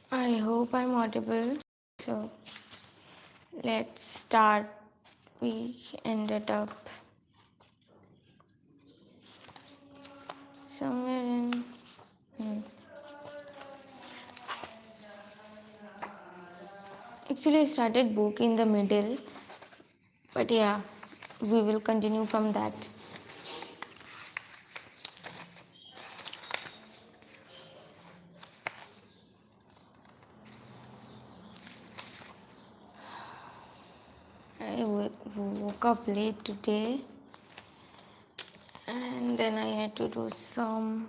I hope I'm audible. So let's start. We ended up somewhere in. Actually, I started book in the middle, but yeah, we will continue from that. I woke up late today, and then I had to do some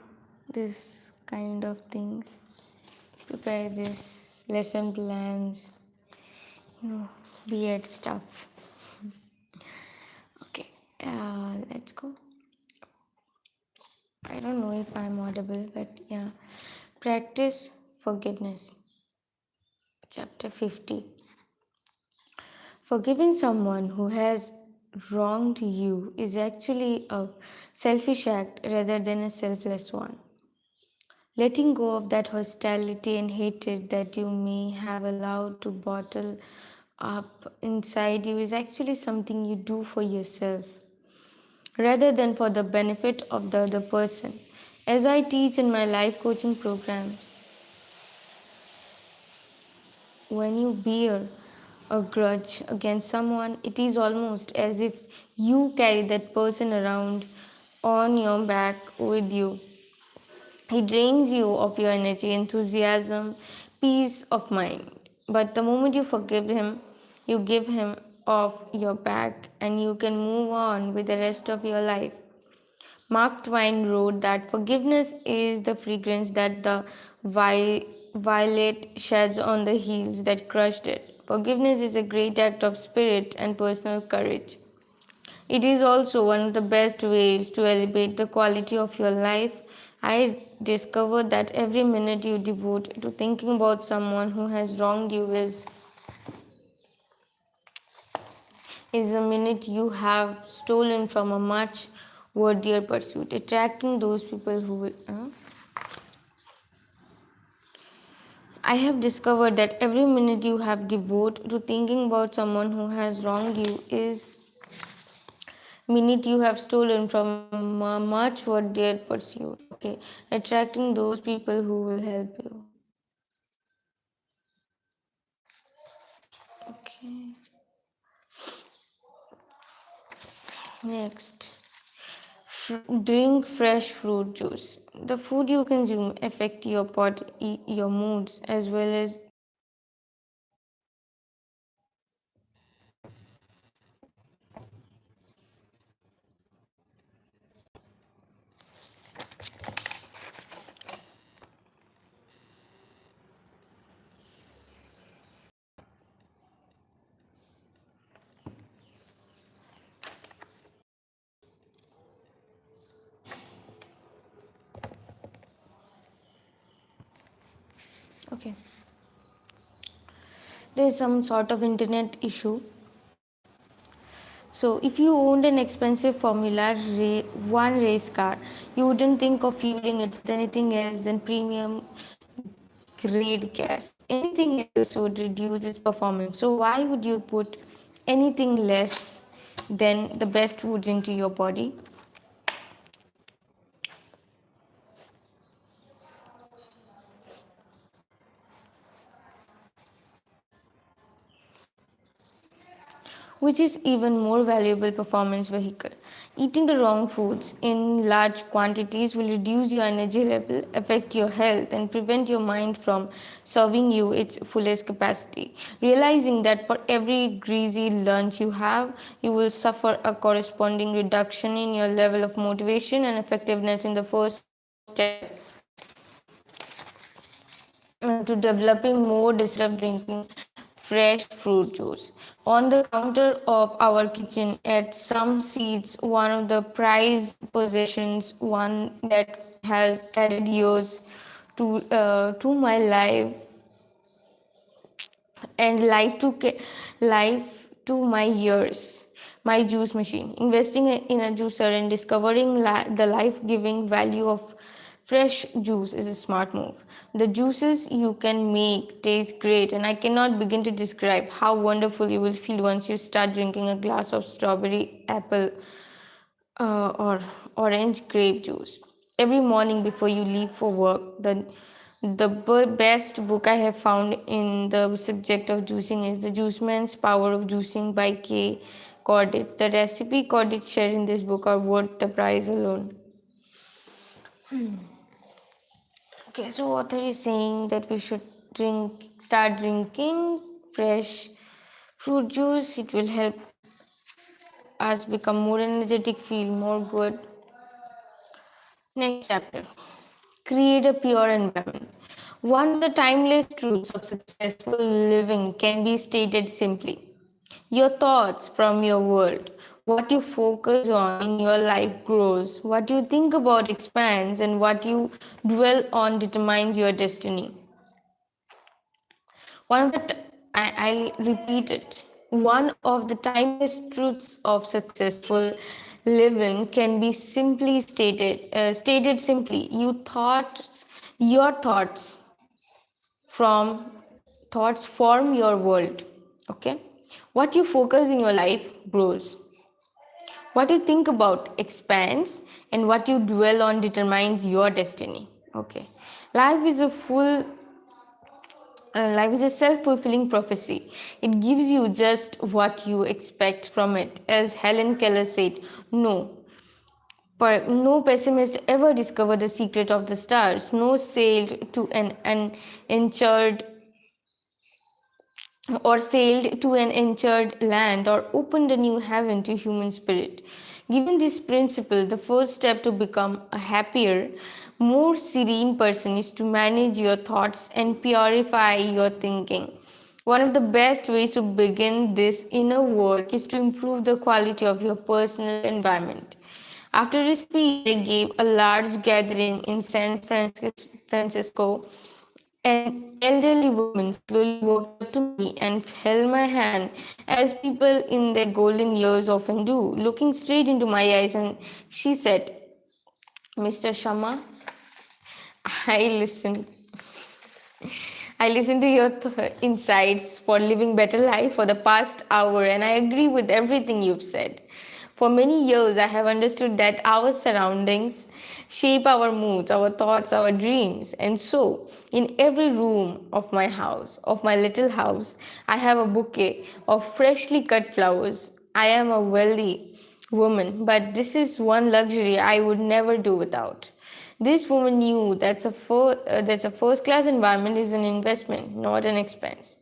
this kind of things, prepare this lesson plans, you know, weird stuff. Okay, let's go. I don't know if I'm audible, but yeah. Practice forgiveness. Chapter 50. Forgiving someone who has wronged you is actually a selfish act rather than a selfless one. Letting go of that hostility and hatred that you may have allowed to bottle up inside you is actually something you do for yourself rather than for the benefit of the other person. As I teach in my life coaching programs, when you bear a grudge against someone, it is almost as if you carry that person around on your back with you. He drains you of your energy, enthusiasm, peace of mind. But the moment you forgive him, you give him off your back and you can move on with the rest of your life. Mark Twain wrote that forgiveness is the fragrance that the violet sheds on the heels that crushed it. Forgiveness is a great act of spirit and personal courage. It is also one of the best ways to elevate the quality of your life. I discovered that every minute you devote to thinking about someone who has wronged you is a minute you have stolen from a much worthier pursuit. Attracting those people who will. I have discovered that every minute you have devoted to thinking about someone who has wronged you is minute you have stolen from a much worthier pursuit. Okay, attracting those people who will help you. Okay, next. Drink fresh fruit juice. The food you consume affect your body, your moods, as well as. Okay, there is some sort of internet issue. So, if you owned an expensive Formula One race car, you wouldn't think of fueling it with anything else than premium grade gas. Anything else would reduce its performance. So, why would you put anything less than the best foods into your body? Which is even more valuable performance vehicle. Eating the wrong foods in large quantities will reduce your energy level, affect your health, and prevent your mind from serving you its fullest capacity. Realizing that for every greasy lunch you have, you will suffer a corresponding reduction in your level of motivation and effectiveness in the first step to developing more disrupt drinking fresh fruit juice. On the counter of our kitchen at some seats, one of the prized possessions, one that has added years to my life and life to my years. My juice machine. Investing in a juicer and discovering the life-giving value of Fresh juice is a smart move. The juices you can make taste great, and I cannot begin to describe how wonderful you will feel once you start drinking a glass of strawberry, apple, or orange grape juice every morning before you leave for work. The best book I have found in the subject of juicing is The Juiceman's Power of Juicing by K. Cordich. The recipe Cordich shared in this book are worth the price alone. Okay, so author is saying that we should start drinking fresh fruit juice. It will help us become more energetic, feel more good. Next chapter. Create a pure environment. One of the timeless truths of successful living can be stated simply. Your thoughts from your world. What you focus on in your life grows. What you think about expands, and what you dwell on determines your destiny. One of the I'll repeat it. One of the timeless truths of successful living can be simply stated simply. Your from thoughts form your world. Okay, what you focus in your life grows. What you think about expands, and what you dwell on determines your destiny. Okay, life is a full life is a self-fulfilling prophecy. It gives you just what you expect from it. As Helen Keller said, no pessimist ever discovered the secret of the stars. No sailed to an enchanted sailed to an enchanted land, or opened a new heaven to human spirit. Given this principle, the first step to become a happier, more serene person is to manage your thoughts and purify your thinking. One of the best ways to begin this inner work is to improve the quality of your personal environment. After a speech I gave a large gathering in San Francisco, an elderly woman slowly walked up to me and held my hand, as people in their golden years often do, looking straight into my eyes, and she said, "Mr. Sharma, I listened. I listened to your insights for living better life for the past hour, and I agree with everything you've said. For many years, I have understood that our surroundings shape our moods, our thoughts, our dreams. And so, in every room of my little house, I have a bouquet of freshly cut flowers. I am a wealthy woman, but this is one luxury I would never do without. This woman knew that a first class environment is an investment, not an expense.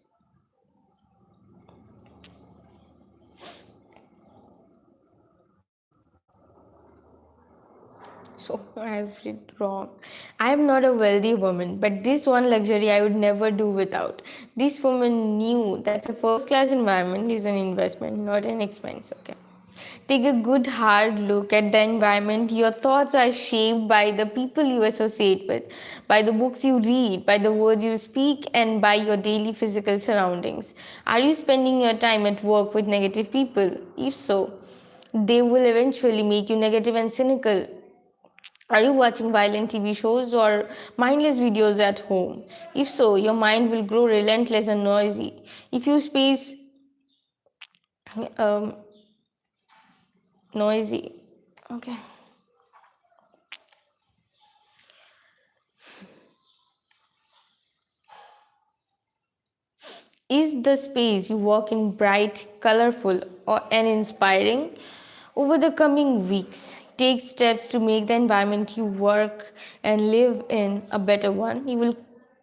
So I've read wrong. I am not a wealthy woman, but this one luxury I would never do without. This woman knew that a first class environment is an investment, not an expense. Okay. Take a good hard look at the environment. Your thoughts are shaped by the people you associate with, by the books you read, by the words you speak, and by your daily physical surroundings. Are you spending your time at work with negative people? If so, they will eventually make you negative and cynical. Are you watching violent TV shows or mindless videos at home? If so, your mind will grow relentless and noisy. If you space um, noisy, okay. Is the space you walk in bright, colorful, and inspiring? Over the coming weeks, take steps to make the environment you work and live in a better one. You will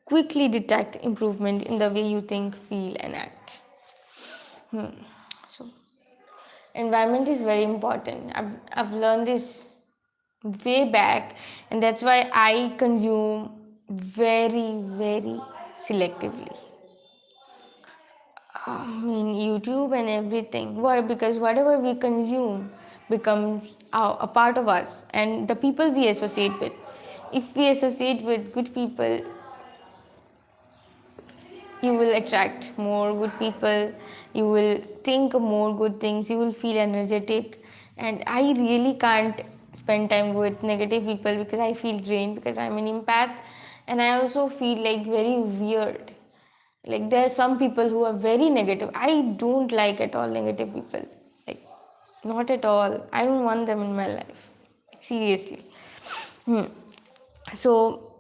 quickly detect improvement in the way you think, feel, and act. So, environment is very important. I've learned this way back, and that's why I consume very selectively. I mean, YouTube and everything. Why? Because whatever we consume becomes a part of us, and the people we associate with. If we associate with good people, you will attract more good people. You will think more good things. You will feel energetic, and I really can't. spend time with negative people because I feel drained, because I'm an empath, and I also feel like very weird. Like there are some people who are very negative. I don't like at all negative people. Like not at all. I don't want them in my life. Seriously. Hmm. So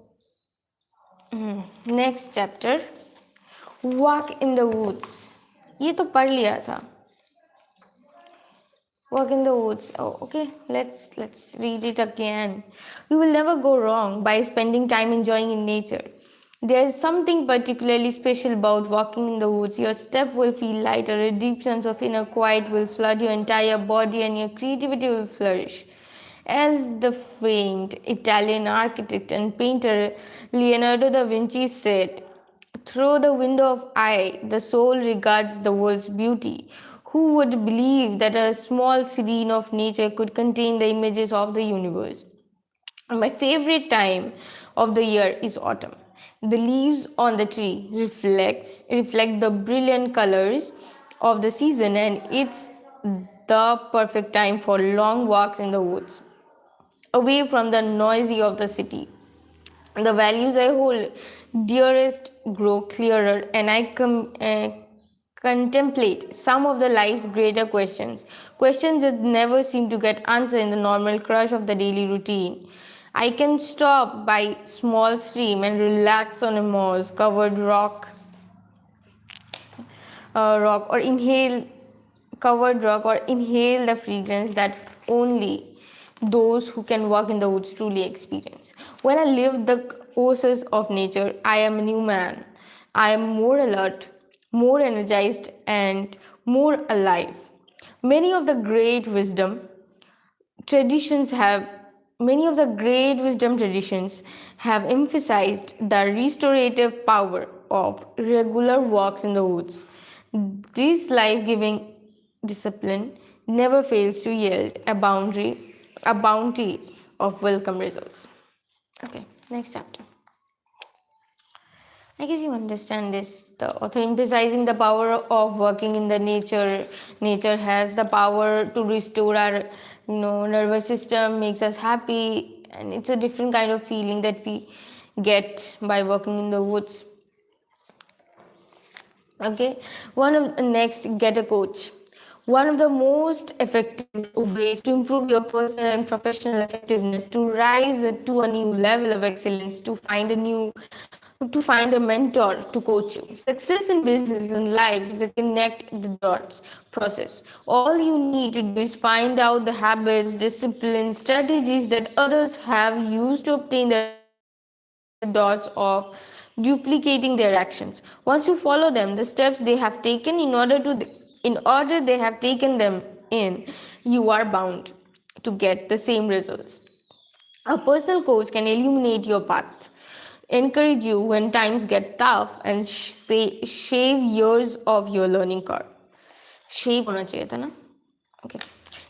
next chapter, walk in the woods. ये तो पढ़ लिया था. Walk in the woods. Oh, okay. Let's read it again. You will never go wrong by spending time enjoying in nature. There is something particularly special about walking in the woods. Your step will feel lighter, a deep sense of inner quiet will flood your entire body, and your creativity will flourish. As the famed Italian architect and painter Leonardo da Vinci said, through the window of eye, the soul regards the world's beauty. Who would believe that a small scene of nature could contain the images of the universe? My favorite time of the year is autumn. The leaves on the tree reflect the brilliant colors of the season, and it's the perfect time for long walks in the woods, away from the noisy of the city. The values I hold dearest grow clearer, and I contemplate some of the life's greater questions, questions that never seem to get answered in the normal crush of the daily routine. I can stop by small stream and relax on a moss covered rock, or inhale covered rock, or inhale the fragrance that only those who can walk in the woods truly experience. When I live the oasis of nature, I am a new man. I am more alert, more energized, and more alive. Many of the great wisdom traditions have Many of the great wisdom traditions have emphasized the restorative power of regular walks in the woods. This life-giving discipline never fails to yield a bounty of welcome results. Okay, next chapter. I guess you understand this. The author emphasizing the power of working in the nature. Nature has the power to restore our, nervous system, makes us happy, and it's a different kind of feeling that we get by working in the woods. Okay, one of the next, get a coach. One of the most effective ways to improve your personal and professional effectiveness, to rise to a new level of excellence, to find a mentor to coach you. Success in business and life is a connect the dots process. All you need to do is find out the habits, disciplines, strategies that others have used to obtain the dots of duplicating their actions. Once you follow them, the steps they have taken in order they have taken them in, you are bound to get the same results. A personal coach can illuminate your path, encourage you when times get tough, and shave years of your learning curve. Shave होना चाहिए था ना? Okay.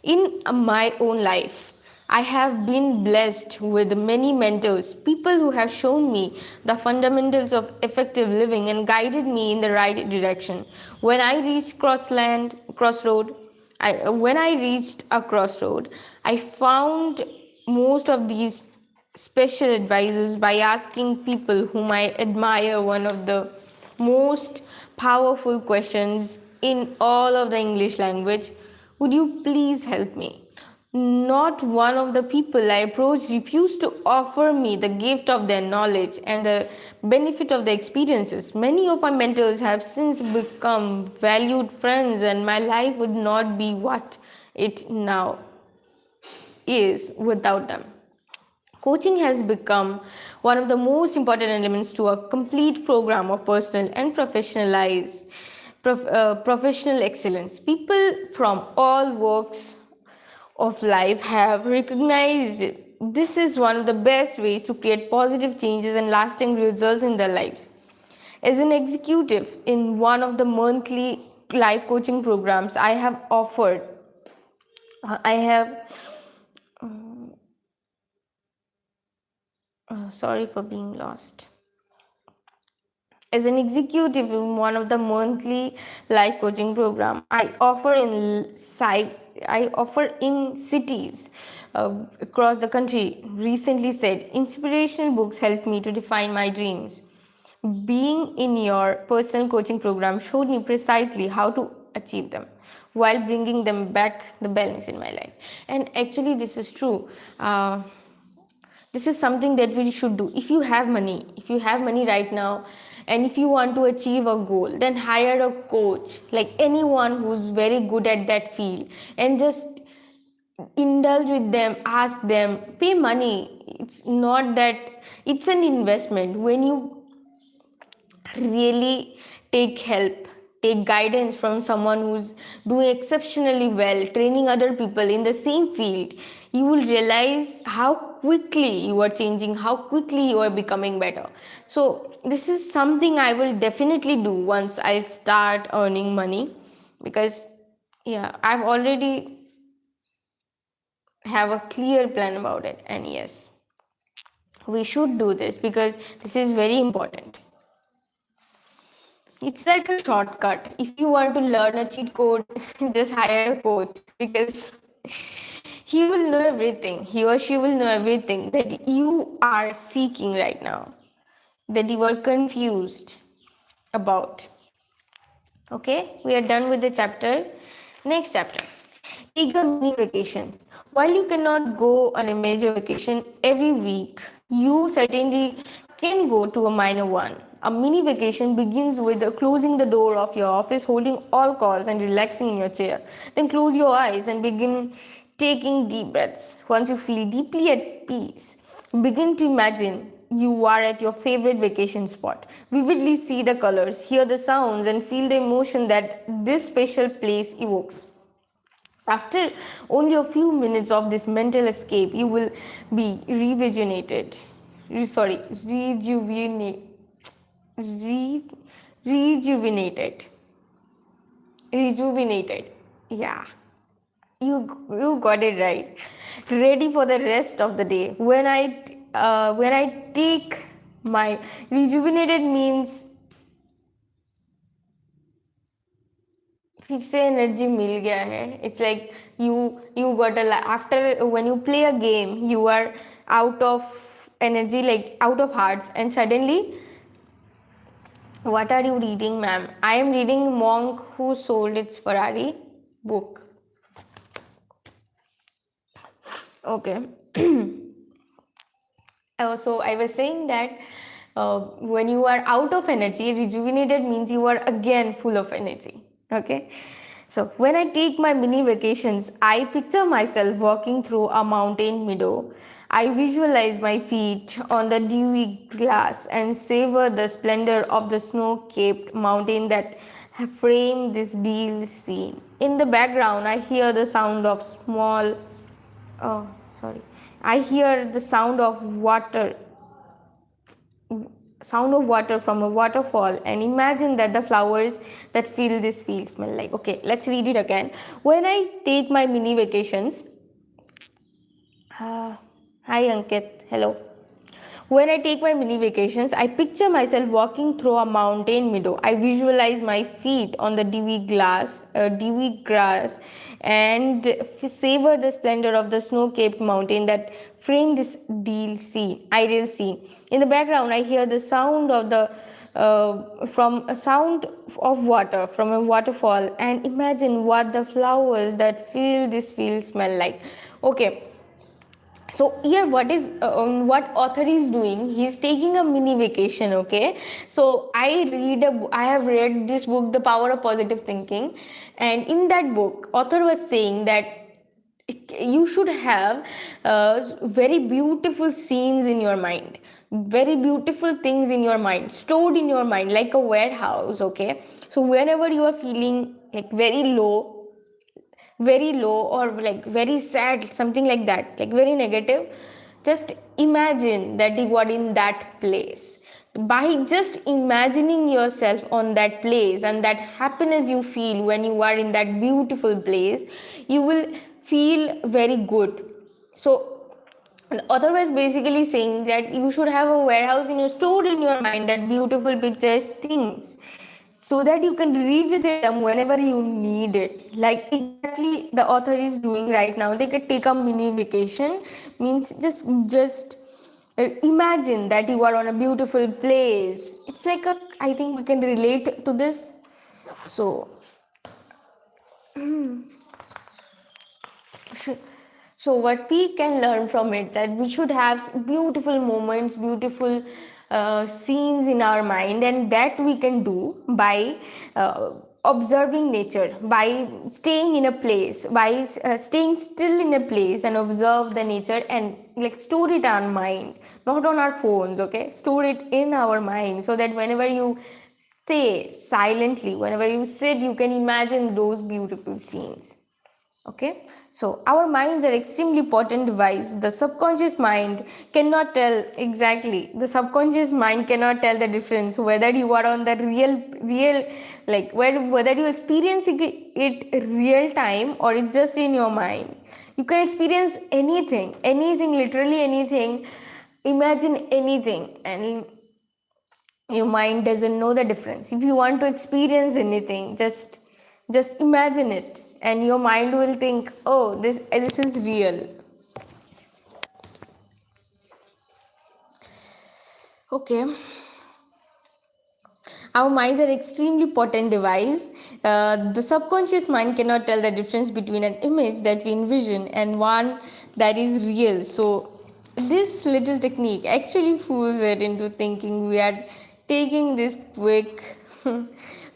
In my own life, I have been blessed with many mentors, people who have shown me the fundamentals of effective living and guided me in the right direction. When I reached crossroad, when I reached a crossroad, I found most of these special advisors by asking people whom I admire one of the most powerful questions in all of the English language: would you please help me? Not one of the people I approached refused to offer me the gift of their knowledge and the benefit of their experiences. Many of my mentors have since become valued friends, and my life would not be what it now is without them. Coaching has become one of the most important elements to a complete program of personal and professional excellence. People from all walks of life have recognized this is one of the best ways to create positive changes and lasting results in their lives. As an executive in one of the monthly life coaching programs I have sorry for being lost. As an executive in one of the monthly life coaching program I offer in I offer in cities across the country recently said, inspirational books helped me to define my dreams. Being in your personal coaching program showed me precisely how to achieve them while bringing them back the balance in my life. And actually, this is true. This is something that we should do. If you have money right now, and if you want to achieve a goal, then hire a coach, like anyone who's very good at that field, and just indulge with them, ask them, pay money. It's not that, it's an investment. When you really take help, take guidance from someone who's doing exceptionally well, training other people in the same field, you will realize how quickly you are changing, how quickly you are becoming better. So this is something I will definitely do once I start earning money, because yeah, I've already have a clear plan about it. And yes, we should do this because this is very important. It's like a shortcut. If you want to learn a cheat code, just hire a coach, because he will know everything. He or she will know everything that you are seeking right now, that you are confused about. Okay, we are done with the chapter. Next chapter. Take a mini vacation. While you cannot go on a major vacation every week, you certainly can go to a minor one. A mini vacation begins with closing the door of your office, holding all calls, and relaxing in your chair. Then close your eyes and begin taking deep breaths. Once you feel deeply at peace, begin to imagine you are at your favorite vacation spot. Vividly see the colors, hear the sounds, and feel the emotion that this special place evokes. After only a few minutes of this mental escape, you will be rejuvenated, re, rejuvenated, rejuvenated. Yeah, you got it right. Ready for the rest of the day. When I take my rejuvenated means फिर से energy मिल गया है. It's like you got a after when you play a game, you are out of energy, like out of hearts, and suddenly, what are you reading, ma'am? I am reading Monk Who Sold Its Ferrari book. Okay. So I was saying that when you are out of energy, rejuvenated means you are again full of energy. Okay. So when I take my mini vacations, I picture myself walking through a mountain meadow. I visualize my feet on the dewy grass and savor the splendor of the snow-capped mountain that frame this deal scene. In the background, I hear the sound of I hear the sound of water from a waterfall, and imagine that the flowers that fill this field smell like. Okay, let's read it again. When I take my mini vacations, hi Ankit, hello. When I take my mini vacations, I picture myself walking through a mountain meadow. I visualize my feet on the dewy grass, and savor the splendor of the snow-capped mountain that frame this ideal scene. In the background, I hear the sound of from a sound of water from a waterfall, and imagine what the flowers that fill this field smell like. Okay, so here what author is doing, he's taking a mini vacation. Okay, so I have read this book, The Power of Positive Thinking, and in that book author was saying that you should have very beautiful scenes in your mind, very beautiful things in your mind, stored in your mind like a warehouse. Okay, so whenever you are feeling like very low, or like very sad, something like that, like very negative, just imagine that you are in that place. By just imagining yourself on that place, and that happiness you feel when you are in that beautiful place, you will feel very good. So the author was basically saying that you should have a warehouse in your stored in your mind, that beautiful pictures, things. so that you can revisit them whenever you need it. Like exactly the author is doing right now. They can take a mini vacation, means just imagine that you are on a beautiful place. It's like a, I think we can relate to this. So so what we can learn from it, that we should have beautiful moments, beautiful scenes in our mind, and that we can do by observing nature, by staying in a place, by staying still in a place and observe the nature, and like store it on mind, not on our phones. Okay, store it in our mind, so that whenever you stay silently, whenever you sit, you can imagine those beautiful scenes. Okay, so our minds are extremely potent device. The subconscious mind cannot tell, exactly, the subconscious mind cannot tell the difference whether you are on the real, like whether you experience it real time or it's just in your mind. You can experience anything, literally anything, imagine anything, and your mind doesn't know the difference. If you want to experience anything, just imagine it, and your mind will think, oh, this is real. Okay, our minds are extremely potent device. The subconscious mind cannot tell the difference between an image that we envision and one that is real. So this little technique actually fools it into thinking we are taking this quick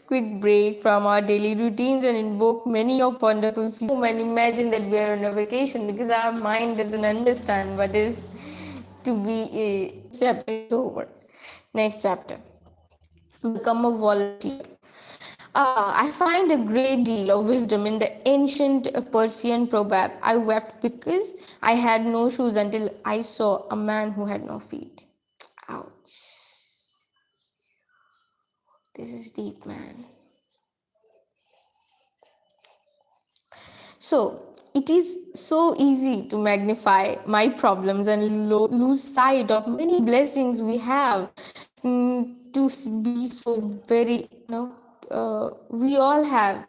quick break from our daily routines and invoke many of wonderful feelings and imagine that we are on a vacation, because our mind doesn't understand what is to be a chapter is over. Next chapter, become a volunteer. I find a great deal of wisdom in the ancient Persian proverb. I wept because I had no shoes until I saw a man who had no feet. Ouch. This is deep, man. So, it is so easy to magnify my problems and lose sight of many blessings we have. To be so very, we all have,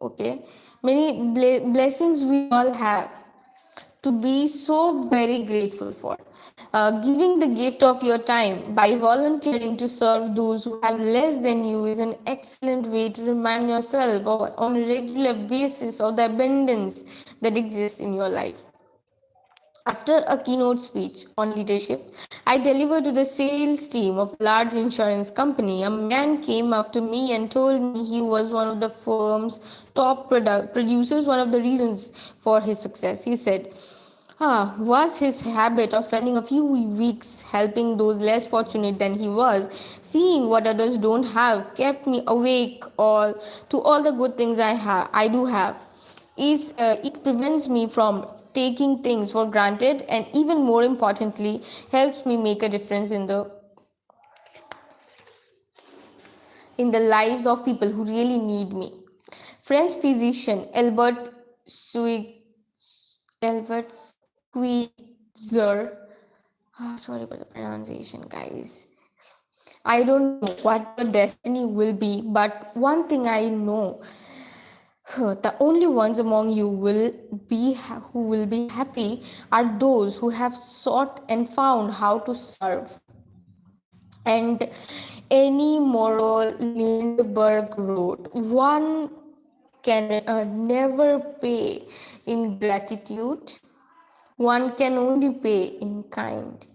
okay, many blessings we all have to be so very grateful for. Giving the gift of your time by volunteering to serve those who have less than you is an excellent way to remind yourself on a regular basis of the abundance that exists in your life. After a keynote speech on leadership I delivered to the sales team of a large insurance company, a man came up to me and told me he was one of the firm's top producers. One of the reasons for his success, he said, was his habit of spending a few weeks helping those less fortunate than he was. Seeing what others don't have kept me awake all to all the good things I do have. It prevents me from taking things for granted, and even more importantly helps me make a difference in the lives of people who really need me. French physician Albert Squeezer, sorry for the pronunciation, guys. I don't know what your destiny will be, but one thing I know, the only ones among you who will be happy are those who have sought and found how to serve. And any moral Lindbergh wrote, one can never pay in gratitude, one can only pay in kind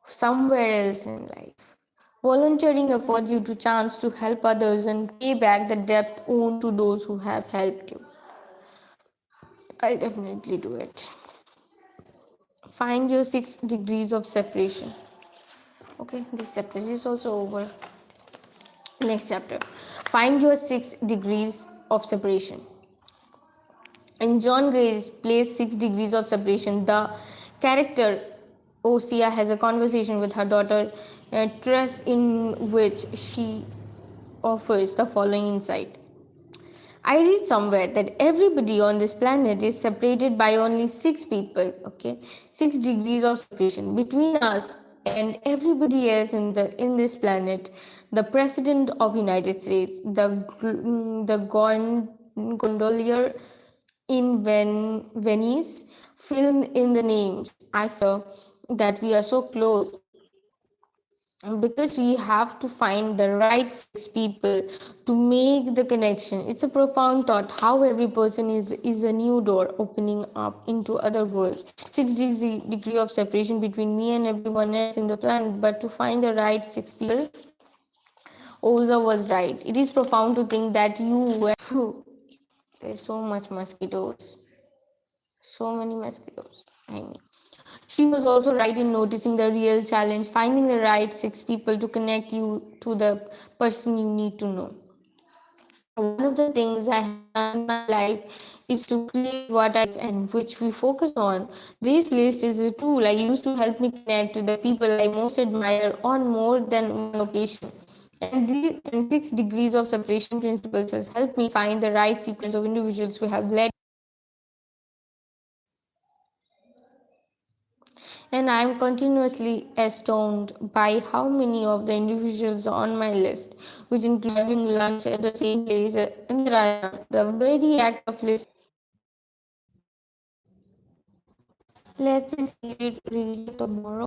somewhere else in life. Volunteering affords you the chance to help others and pay back the debt owed to those who have helped you. I'll definitely do it. Find your 6 degrees of separation. Okay, this chapter is also over. Next chapter. Find your 6 degrees of separation. In John Gray's play 6 Degrees of Separation, the character Osia has a conversation with her daughter Tress, in which she offers the following insight. I read somewhere that everybody on this planet is separated by only 6 people, okay? 6 degrees of separation between us. and everybody else in this planet, the president of United States, the gondolier in Venice, filmed in the names. I feel that we are so close because we have to find the right six people to make the connection. It's a profound thought how every person is a new door opening up into other worlds. 6 degree of separation between me and everyone else in the planet, but to find the right six people, Oza was right. It is profound to think that you were there's so much mosquitoes, so many mosquitoes, I mean. She was also right in noticing the real challenge, finding the right six people to connect you to the person you need to know. One of the things I have done in my life is to create what I and which we focus on. This list is a tool I use to help me connect to the people I most admire on more than one occasion. And 6 degrees of separation principles has helped me find the right sequence of individuals who have led. And I am continuously astounded by how many of the individuals on my list, which include having lunch at the same place and that I am. The very act of listening. Let's just read it tomorrow.